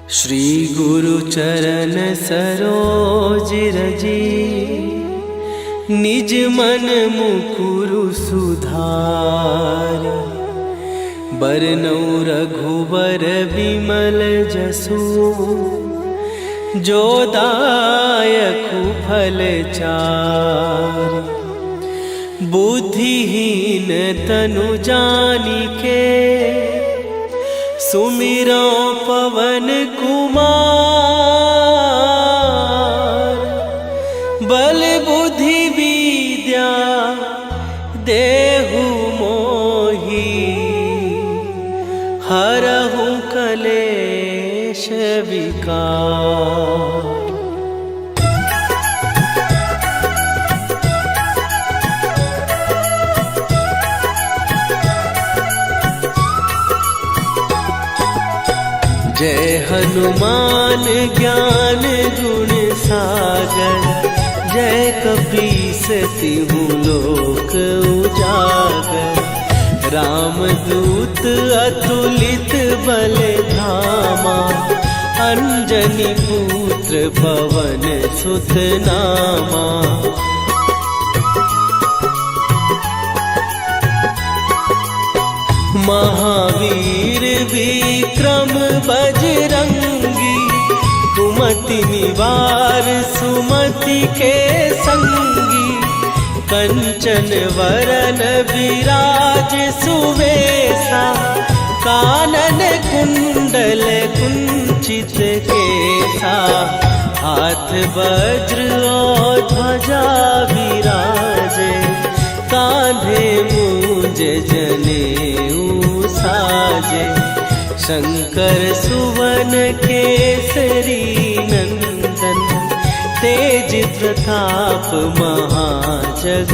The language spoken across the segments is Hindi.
श्री गुरु चरण सरोज रजी, निज मन मुकुरु सुधार। बरनउँ रघुबर विमल जसु, जो दायकु फल चार। बुद्धिहीन तनु जानिके, सुमिरो पवन कुमार। बल बुद्धि विद्या देहु मोहि, हरहु कलेश विकार। जय हनुमान ज्ञान गुण सागर, जय कपीस तिहु लोक उजागर। रामदूत अतुलित बल धामा, अंजनी पुत्र पवन सुत नामा। महावीर विक्रम बजरंगी, कुमति निवार सुमति के संगी। कंचन वरन विराज सुवेशा, कानन कुंडल कुंचित केसा। हाथ वज्र और ध्वजा विराजे, कांधे मूंज जनेऊ साजे। शंकर सुवन केसरी नंदन, तेज प्रताप महाजगवंदन।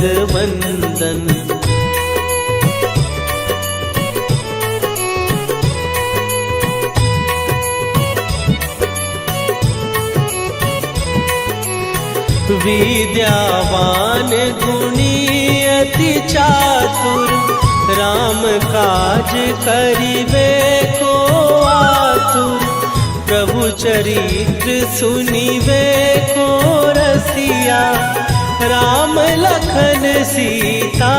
विद्यावान गुणी अति चातुर, राम काज करिबे को आतुर। प्रभु चरित्र सुनिबे को रसिया, राम लखन सीता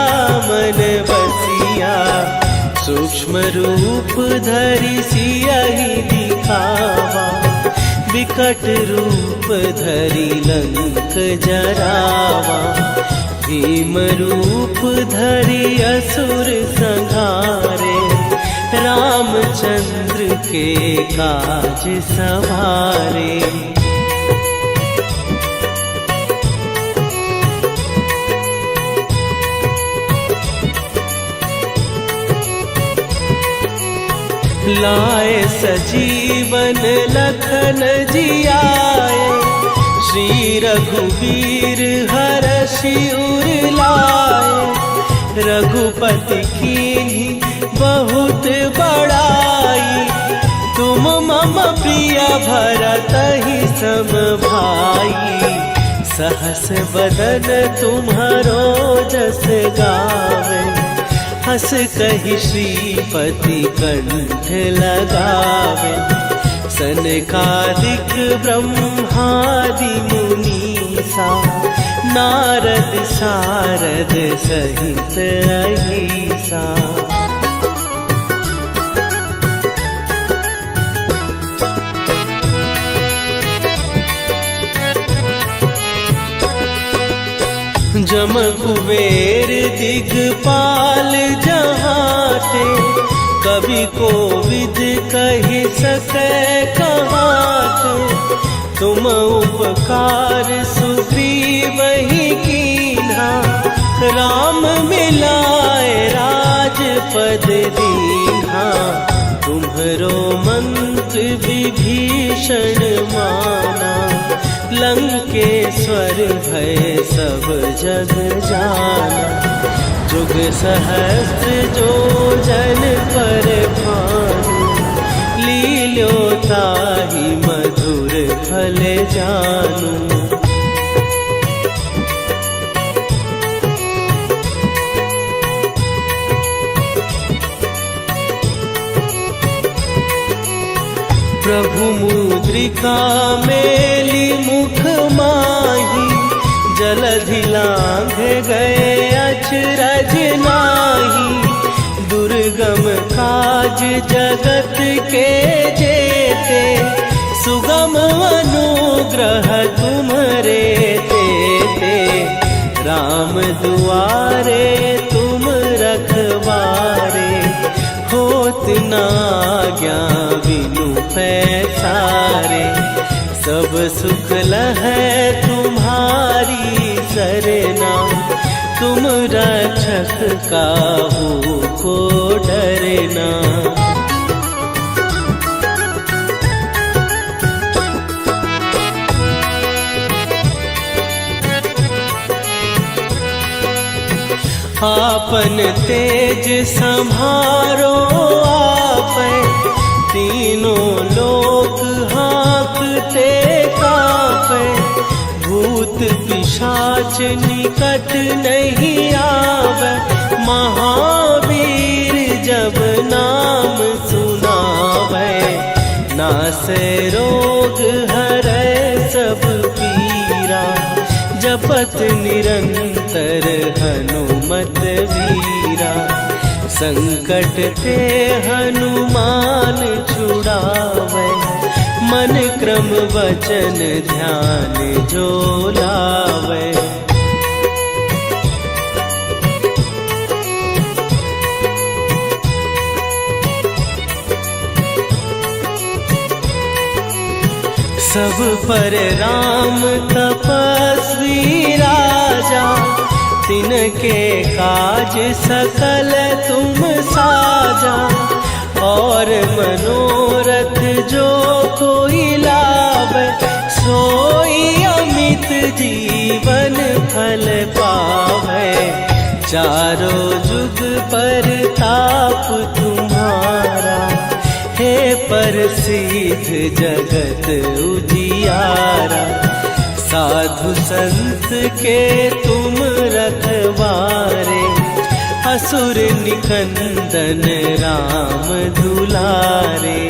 मन बसिया। सूक्ष्म रूप धरि सियहि दिखावा, विकट रूप धरि लंक जरावा। भीम रूप धरि असुर संहारे, रामचंद्र के काज सवारे। लाए सजीवन लखन जियाए, श्री रघुवीर हरषि उर लाए। रघुपति कीन्ही बहुत बड़ाई, तुम मम प्रिय भरतहि सम भाई। सहस बदन तुम्हरो जस गावे, हस कहि श्रीपति कंठ लगावे। सनकादिक ब्रह्मादि मुनीसा, नारद सारद सहित अहिसा। जम कुबेर दिगपाल जहाते, कवि कोविद कहि सकै कहाते। तुम उपकार सुग्रीवहि कीन्हा, राम मिलाए राजपद दीन्हा। तुम्हरो मंत्र विभीषण माना, लंकेश्वर भय सब जग जाना। जुग सहस्त्र जो जन पर भानु, लील्यो ताहि मधुर फल जानू। प्रभु मुद्रिका मेली मुख माही, जलधि लांघ गए अचरज नाही। दुर्गम काज जगत के जेते, सुगम अनुग्रह तुम्हारे देते। राम दुआरे तुम रखवारे, होत ना आज्ञा बिनु पैसारे। सब सुख लहै तुम्हारी सरना, तुम रक्षक काहू को डरना। आपन तेज संभारो आपै, तीनों लोक हाँकते कापै। भूत पिशाच निकट नहीं आवे, महावीर जब नाम सुनावे। नासै रोग हरै सब पीरा, जपत निरंतर हनुमत वीरा। संकट ते हनुमान छुड़ावे, मन क्रम वचन ध्यान जो लावे। सब पर राम तपस्वी राजा, तिनके काज सकल तुम साजा। और मनोरथ जो कोई लावे, सोई अमित जीवन फल पावे। चारों जुग पर ताप तुम्हारा, हे प्रसिद्ध जगत उजियारा। साधु संत के तुम रखवारे, असुर निकंदन राम दुलारे।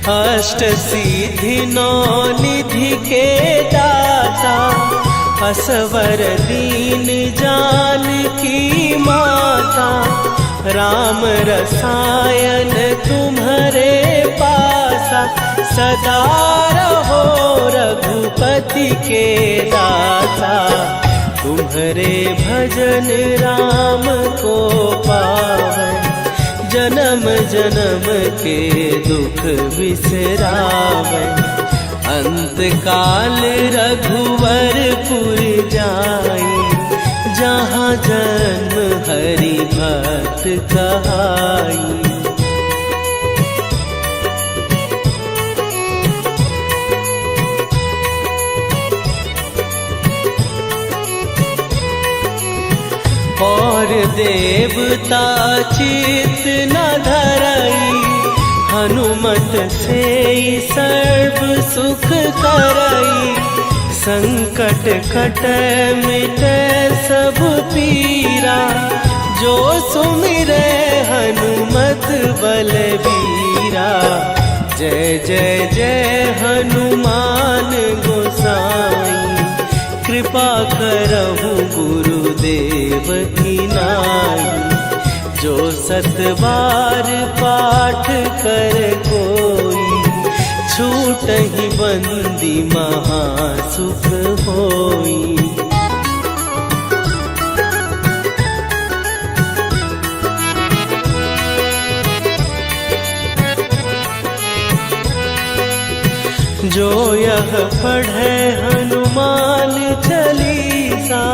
अष्ट सिद्धि नौ निधि के दाता, असवर दीन जानकी माता। राम रसायन तुम्हारे पासा, सदा रहो रघुपति के दासा। तुम्हारे भजन राम को पावे, जन्म जन्म के दुख बिसरावे। अंत काल रघुवरपुर जाई, जहाँ जन्म हरि भक्त कहाई। और देवता चित न धरई, हनुमत से सर्व सुख करई। संकट कटै मिटै सब पीरा, जो सुमिरै हनुमत बलबीरा। जय जय जय हनुमान गोसाई, कृपा करहु गुरुदेव की नाई। जो सत बार पाठ कर कोई, छूटहि बंदी महासुख होई। जो यह पढ़े हनुमान चालीसा,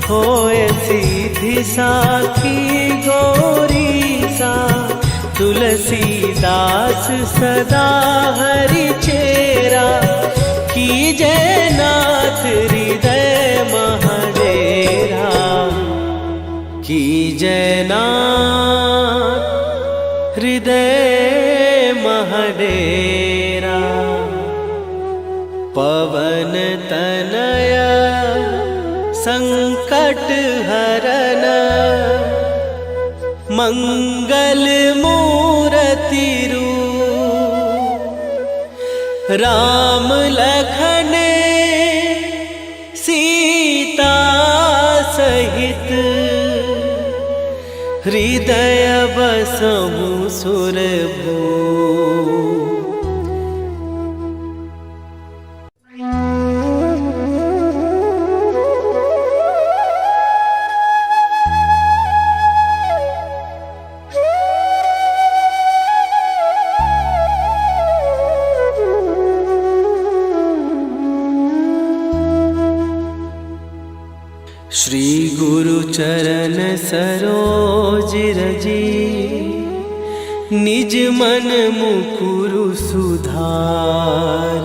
होए सीधी साखी गौरीसा। तुलसीदास सदा हरि चेरा, कीजय नाथ हृदय महडेरा। कीजय नाथ हृदय महडेरा। पवन तनया संकट हरन मंगल मूर्ति रूप राम लखन सीता सहित हृदय बसहु सुरभू। श्री गुरु चरण सरोज रजी निज मन मुकुरु सुधार।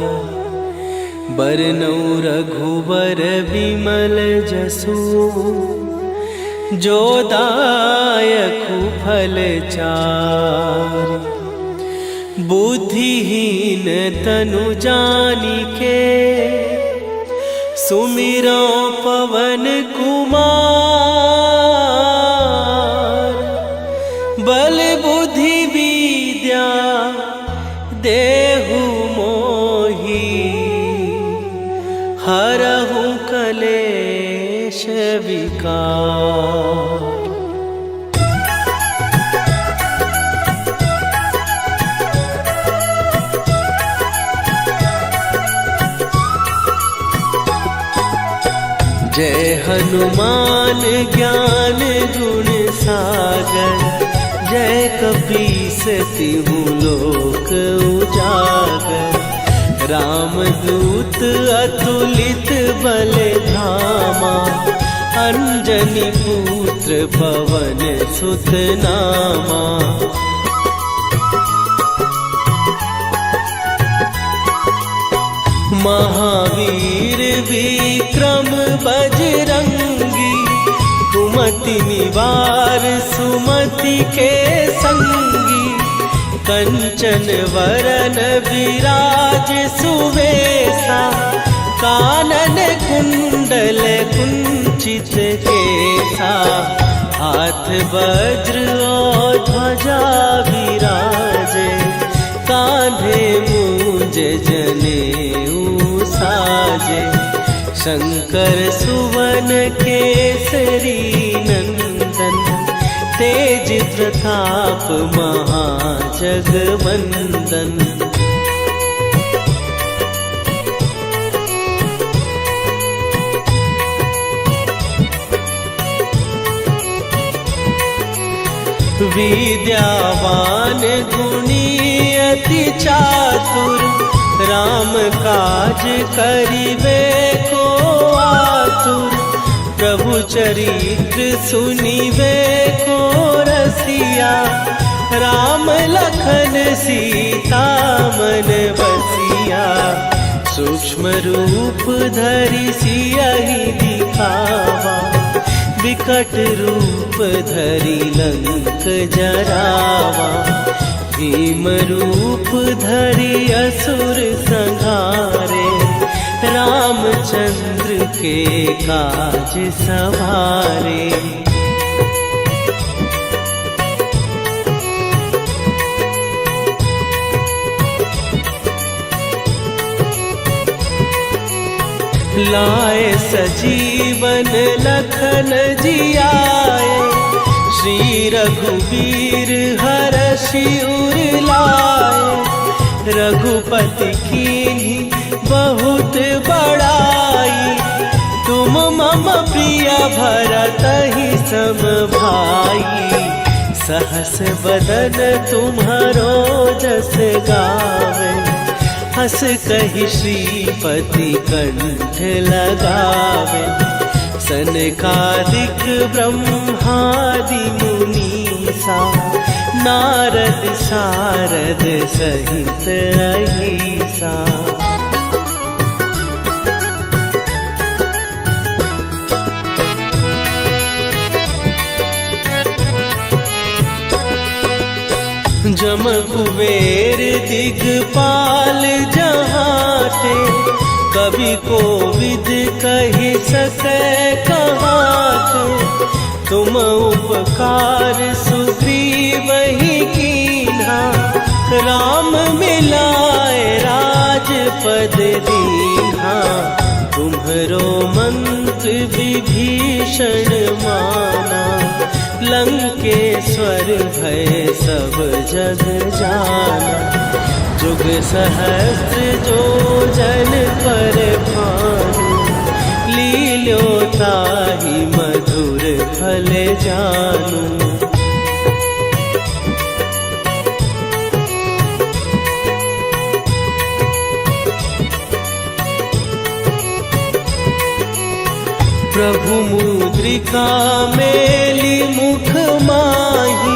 बरनउँ रघुबर विमल जसु जो दायकु फल चारि। बुद्धिहीन तनु जानिके सुमिरो पवन कुमार। बल बुद्धि विद्या देहु मोहि हरहु कलेश विकार। जय हनुमान ज्ञान गुण सागर। जय कपीस तिहु लोक उजागर। रामदूत अतुलित बल धामा। अंजनी पुत्र पवन सुत नामा। महावीर विक्रम बजरंगी। कुमति निवार सुमति के संगी। कंचन वरन विराज सुवेशा। कानन कुंडल कुंचित केसा। हाथ वज्र और ध्वजा विराजे। कांधे मूंज जनेऊ साजे। शंकर सुवन केसरी नंदन। तेज प्रताप महाजगवंदन। विद्यावान गुणी अति चातुर। राम काज करिबे को आतुर। प्रभु चरित्र सुनिबे को रसिया। राम लखन सीता मन बसिया। सूक्ष्म रूप धरि सियहि दिखावा। विकट रूप धरि लंक जरावा। भीम रूप धरि असुर संहारे। रामचंद्र के काज सवारे। लाए सजीवन लखन जियाए। श्री रघुवीर हरषि उर लाए। रघुपति कीन्ही बहुत बड़ाई। तुम मम प्रिय भरतहि सम भाई। सहस बदन तुम्हारो जस गावे। हस कहि श्रीपति कंठ लगावे। सनकादिक ब्रह्मादि मुनीसा। नारद सारद सहित अहिसा। जम कुबेर दिगपाल जहाँ ते। कवि को विद कही सके कहात, तुम उपकार सुग्रीव ही कीन्हा, राम मिलाए राजपद दीन्हा। तुम्हरो मंत्र विभीषण माना, लंकेश्वर भय सब जग जाना। जुग सहस्त्र जो जन पर भानु, लील्यो ताहि मधुर फल जानू। प्रभु मुद्रिका मेली मुख माही,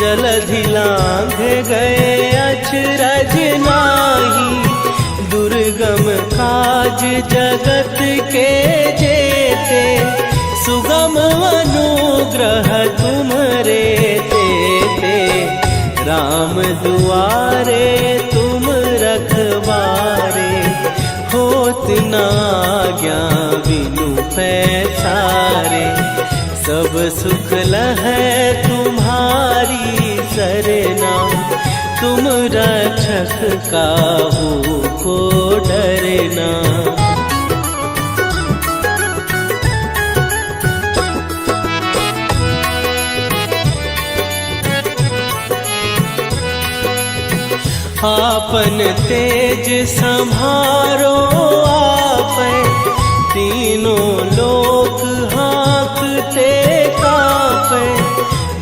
जलधि लांघ गए अचरज नाही। दुर्गम काज जगत के जेते, सुगम अनुग्रह तुम्हरे तेते। राम दुआरे तुम रखवारे, होत न आज्ञा बिनु पैसारे। सब सुख लहै तुम्हारी सरना, तुम रक्षक काहू को डरना। आपन तेज संभारो आपै, तीनों लोक हाँकते कापै।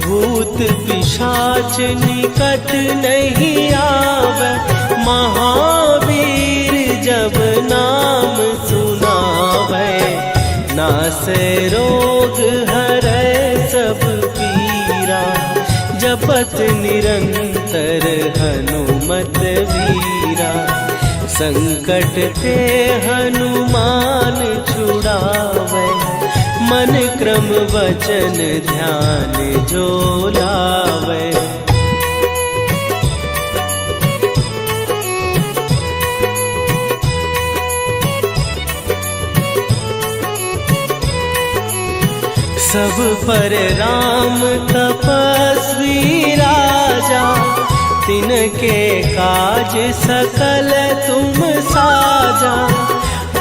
भूत पिशाच निकट नहीं आवे, महावीर जब नाम सुनावे। नासै रोग हरै सब पीरा, जपत निरंतर हनुमत वीरा। संकट ते हनुमान छुड़ावे, मन क्रम वचन ध्यान जो लावे। सब पर राम तपस्वी राजा, तिनके काज सकल तुम साजा।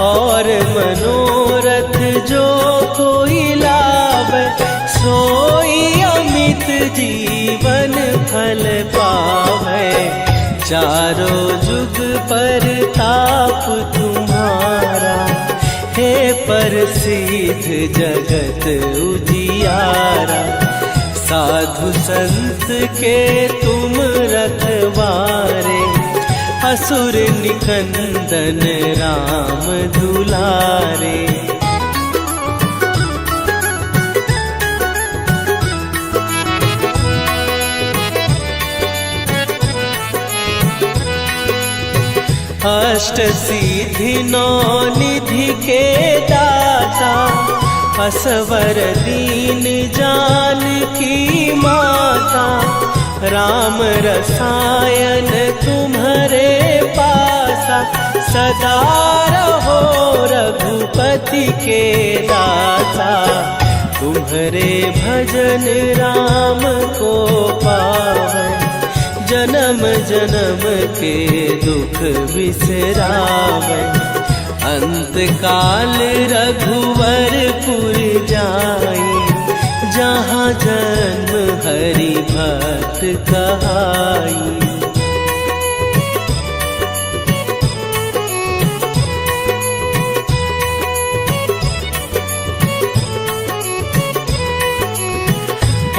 और मनोरथ जो कोई लावे, सोई अमित जीवन फल पावे। चारों जुग पर ताप तुम्हारा, हे प्रसिद्ध जगत उजियारा। साधु संत के तुम रखवारे, असुर निकंदन राम दुलारे। अष्ट सिद्धि नौ निधि के दाता, असवर दीन जानकी माता। राम रसायन तुम्हारे पासा, सदा रहो रघुपति के दासा। तुम्हारे भजन राम को पावै, जन्म जन्म के दुख बिसरावे। अंत काल रघुवरपुर जाई, जहाँ जन्म हरि भक्त कहाई।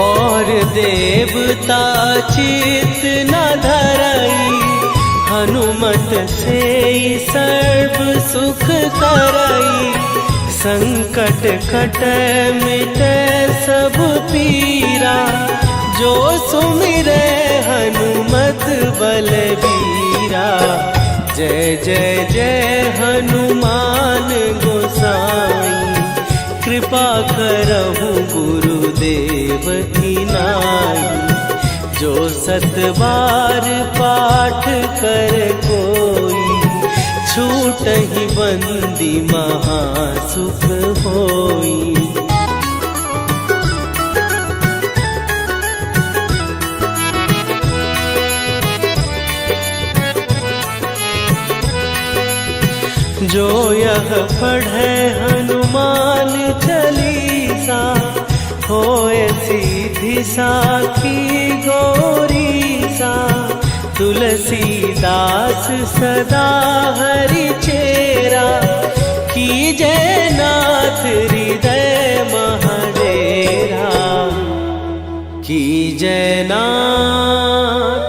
और देवता चित न धरई, हनुमत से सर्व सुख करई। संकट कट मिटे सब पीरा, जो सुमिरे हनुमत बलबीरा। जय जय जय हनुमान गोसाई, कृपा करहु गुरुदेव की नाई। जो सत बार पाठ कर कोई, छूट छूटहि बंदी महासुख होई। जो यह पढ़े हनुमान चालीसा, होए सीधी साखी गौरी सा। तुलसीदास सदा हरि चेरा, कीजय नाथ हृदय महडेरा। कीजय नाथ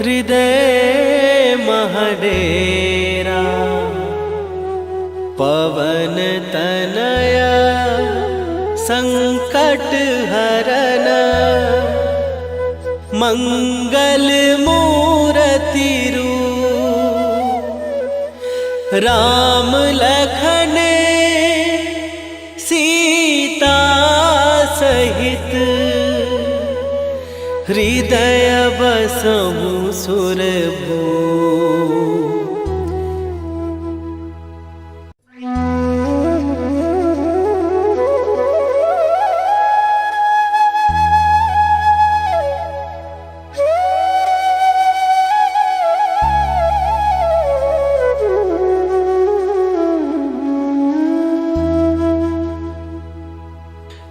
हृदय महडेरा। पवन तनय संकट हरन, मंगल मूरति रूप। राम लखन सीता सहित, हृदय बसहु सुरभूप।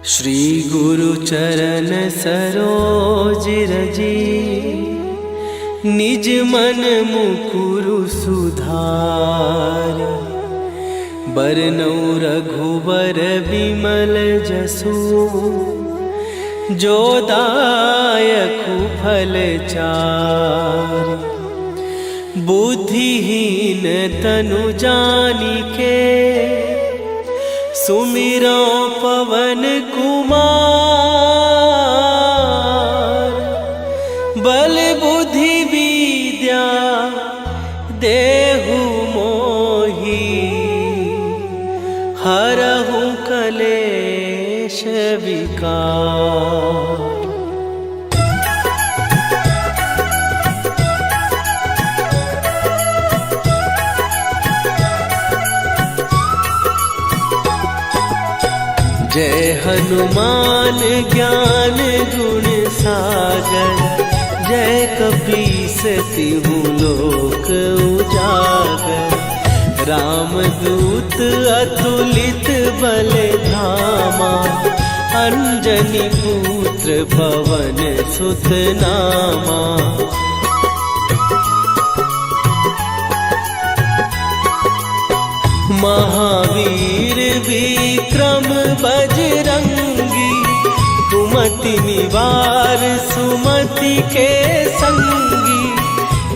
श्री गुरु चरण सरोज रजी, निज मन मुकुरु सुधार। बरनौ रघुबर बिमल जसु, जो दायकु फल चार। बुद्धिहीन तनु जानिके, सुमिरो पवन कुमार। बल बुद्धि विद्या देहु मोहि, हरहु कलेश विकार। जय हनुमान ज्ञान गुण सागर, जय कपीस तिहु लोक उजागर। रामदूत अतुलित बल धामा, अंजनी पुत्र पवन सुत नामा। महावीर विक्रम बजरंगी, कुमति निवार सुमति के संगी।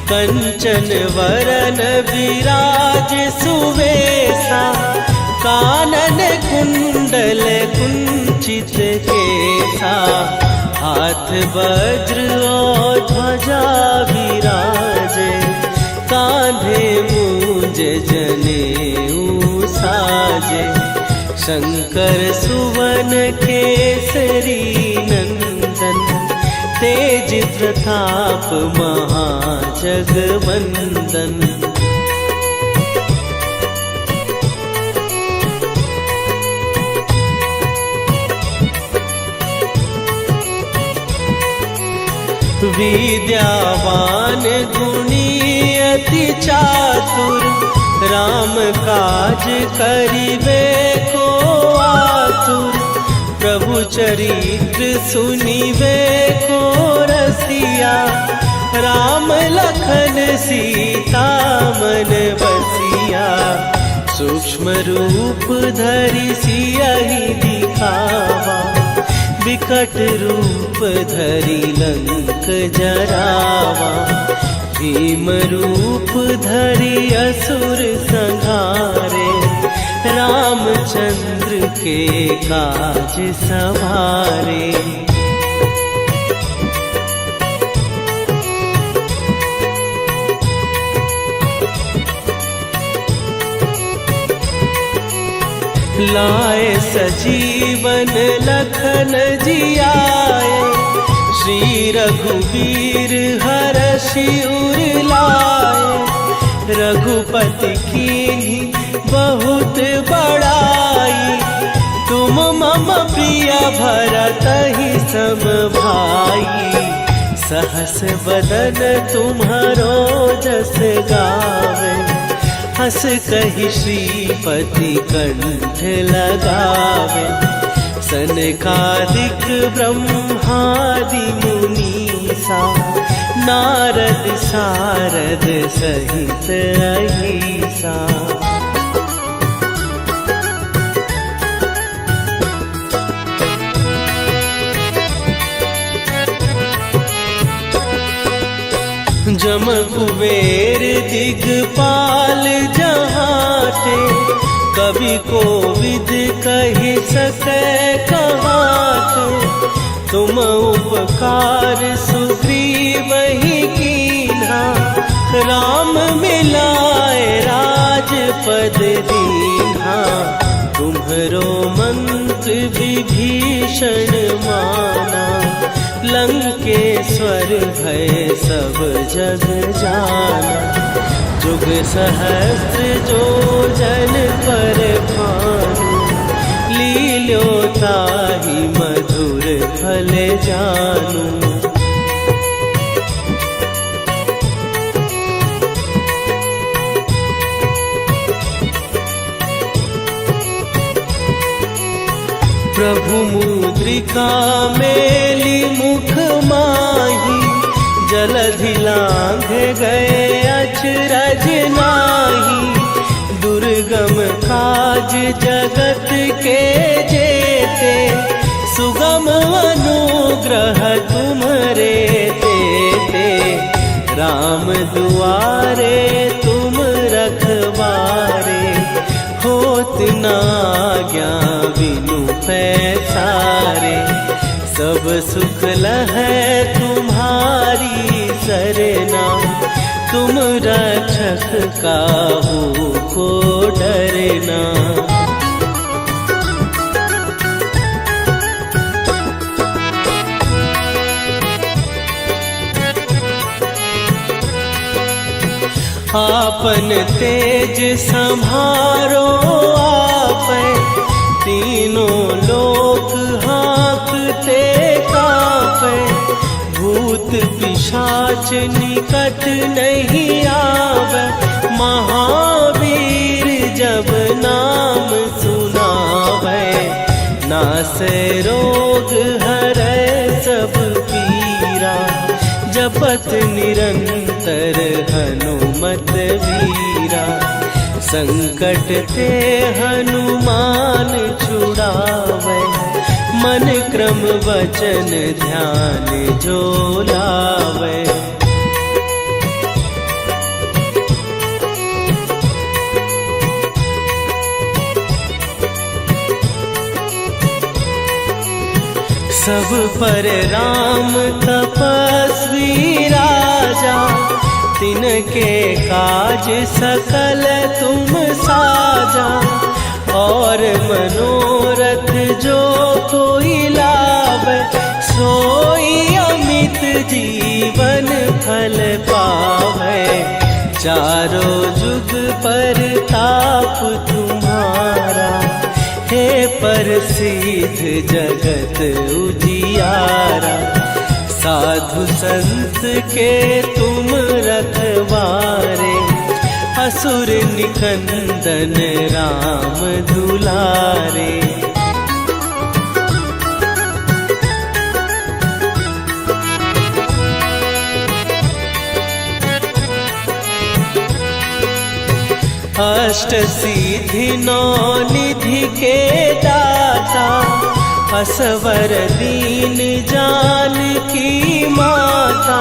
कंचन वरन विराज सुवेशा, कानन कुंडल कुंचित केसा। हाथ वज्र और ध्वजा विराजे, कांधे मूंज जनेऊ साजे। शंकर सुवन केसरी नंदन, तेज प्रताप महाजगवंदन। विद्यावान गुणी अति चातुर, राम काज करिबे को आतुर। प्रभु चरित्र सुनिबे को रसिया, राम लखन सीता मन बसिया। सूक्ष्म रूप धरि सियहि दिखावा, विकट रूप धरि लंक जरावा। भीम रूप धरि असुर संहारे, रामचंद्र के काज सवारे। लाए सजीवन लखन जियाए, श्री रघुवीर हरषि उर लाए। रघुपति कीन्ही बहुत बड़ाई। तुम मम प्रिय भरत ही सम भाई। सहस बदन तुम्हारो जस गावे। हस कहि श्रीपति कंठ लगावे। सनकादिक ब्रह्मादि मुनीसा। नारद सारद सहित अहिसा। जम कुबेर दिगपाल जहाते। कवि कोविद कहि सकै कहाते। तुम उपकार सुग्रीव ही कीन्हा। राम मिलाए राजपद दीन्हा। तुम्हरो मंत्र विभीषण माना। लंकेश्वर भय सब जग जाना। जुग सहस्त्र जो जन पर भानु। लील्यो ताहि मधुर फल जानू। प्रभु मुद्रिका मेली मुख माही। जलधि लांघ गए अचरज नाही। दुर्गम काज जगत के जेते। सुगम अनुग्रह तुम्हरे तेते। राम दुआरे तुम रखवारे। होत न आज्ञा बिनु पैसारे। सब सुख लहै तुम्हारी सरना। तुम रक्षक काहू को डरना। आपन तेज सम्हारो आपै। तीनों लोक हाँकते कांपै। भूत पिशाच निकट नहीं आवे। महावीर जब नाम सुनावे। नासै रोग हरै सब पीरा। जपत निरंतर हनुमत वीरा। संकट ते हनुमान छुड़ावे। मन क्रम वचन ध्यान जो लावे। सब पर राम तपस्वी राजा। तिनके काज सकल तुम साजा। और मनोरथ जो कोई लावे। सोई अमित जीवन फल पावे। चारों जुग पर ताप तुम्हारा। हे प्रसिद्ध जगत उजियारा। साधु संत के तुम रखवारे। असुर निकंदन राम दुलारे। अष्ट सिद्धि नौ निधि के दाता। असवर दीन जानकी माता।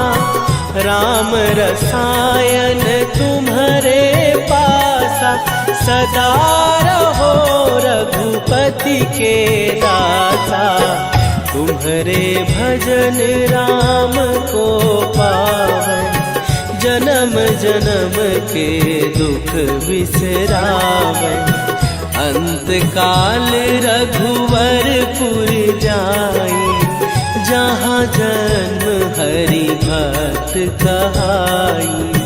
राम रसायन तुम्हारे पासा। सदा रहो रघुपति के दासा। तुम्हारे भजन राम को पावे। जन्म जन्म के दुख बिसरावे। अंत काल रघुवरपुर जाई। जहाँ जन्म हरि भक्त कहाई।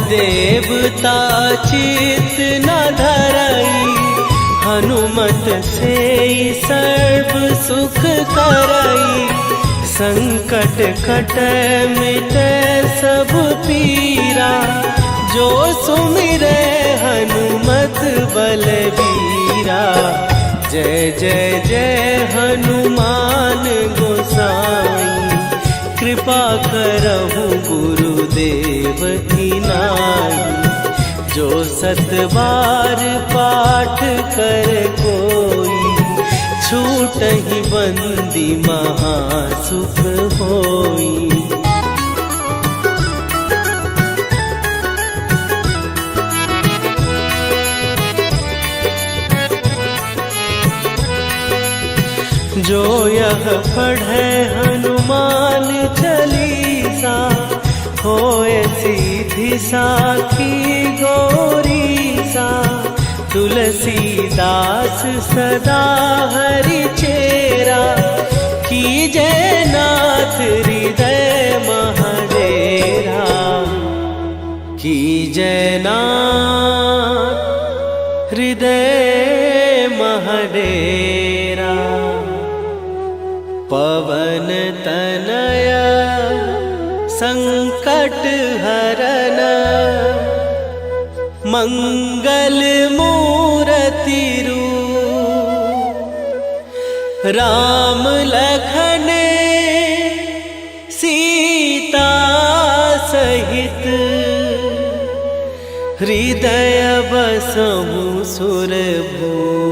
देवता चित न धरई, हनुमत से सर्व सुख करई। संकट कटै मिटै सब पीरा, जो सुमिरै हनुमत बलबीरा। जय जय जय हनुमान गोसाई, कृपा करहु गुरुदेव की नाई। जो 7 बार पाठ कर कोई, छूटहि बंदी महासुख होई। जो यह पढ़े हनुमान चालीसा, होए सीधी साखी गौरीसा। तुलसीदास सदा हरि चेरा, कीजै नाथ हृदय महडेरा। कीजै नाथ हृदय महडेरा। पवन तनय संकट हरन, मंगल मूरति रूप। राम लखन सीता सहित, हृदय बसहु सुरभूप।